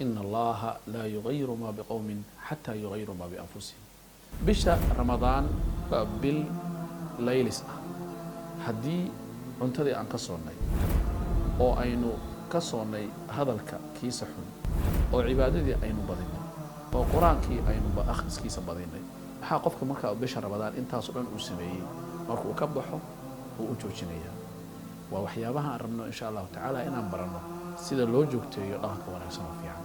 إن الله لا يغير ما بقوم حتى يغيروا ما بأنفسهم. بشا رمضان بالليلس هدي cuntadii aan ka soonnay oo aynu ka soonnay hadalka kiisa xun oo cibaadadii aynu badinay oo quraankii aynu akhriskiisa badinay waxa qofka marka bisha Ramadaan intaas oo dhan uu sameeyay markuu ka baxo uu u joojinaya waa waxyaabaha aan rabno insha Allah ta'ala inaan barano sida loo joogteeyo dhaqanka wanaagsan oo fiican.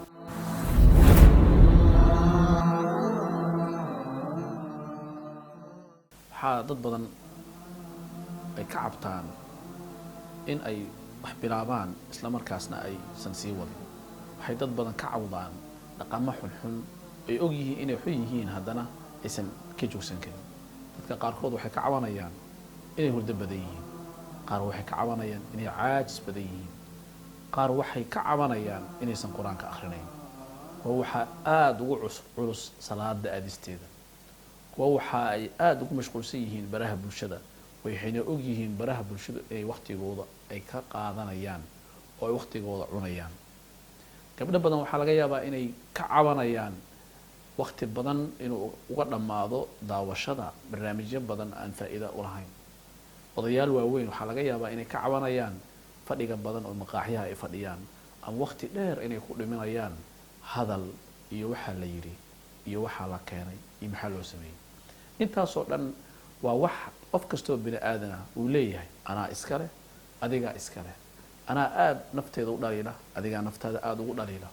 waxaa dad badan ay ka cabtaan in ay wax bilaabaan isla markaasna aysan sii wadin. waxay dad badan ka cawdaan dhaqamo xunxun ay og yihiin inay xun yihiin haddana aysan ka joogsan karin. dadka qaarkood waxay ka cabanayaan inay hurdo badan yihiin, qaar waxay ka cabanayaan inay caajis badan yihiin, qaar waxay ka cabanayaan inaysan quraanka akhrinayn. waa waxa aad ugu culus salaada aadisteeda. waa waxa ay aad ugu mashquulsan yihiin baraha bulshada. waxayna og yihiin baraha bulshada ay waqtigooda ay ka qaadanayaan oo ay waqtigooda cunayaan. gabdho badan waxaa laga yaabaa inay ka cabanayaan waqti badan inuu uga dhammaado daawashada barnaamijyo badan aan faa'iido u lahayn. odayaal waaweyn waxaa laga yaabaa inay ka cabanayaan fadhiga badan oo maqaaxiyaha ay fadhiyaan ama waqti dheer inay ku dhiminayaan hadal iyo waxa la yiri iyo waxa la keenay iyo maxaa loo sameeyay. intaasoo dhan waa wax qof kastoo bini aadan ah uu leeyahay. anaa iska leh, adigaa iska leh. anaa aad nafteeda u dhaliila, adigaa naftaada aad ugu dhaliila.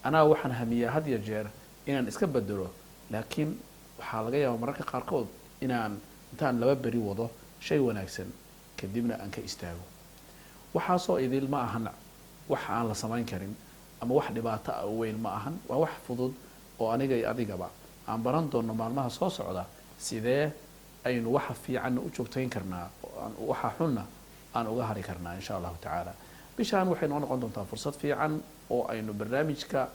anaa waxaan hamiyaa had iyo jeer inaan iska bedelo, laakiin waxaa laga yaabaa mararka qaarkood inaan intaan laba beri wado shay wanaagsan kadibna aan ka istaago. waxaasoo idil ma ahan wax aan la samayn karin ama wax dhibaato ah weyn ma ahan. waa wax fudud oo aniga iyo adigaba aan baran doono maalmaha soo socda sidee aynu waxa fiican u joogtayn karnaa oo waxa xunna aan uga hari karnaa insha Allah ta'ala. bishaan waxay noqon doontaa fursad fiican oo aynu barnaamijka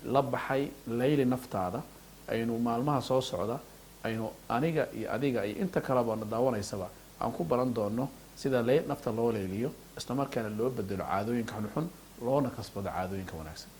la baxay layli naftaada aynu maalmaha soo socda aynu aniga iyo adiga iyo inta kale baa daawanaysaba aan ku baran doono sida nafta loo leeliyo isla markaana loo bedelo caadooyinka xun loona kasbado caadooyinka wanaagsan.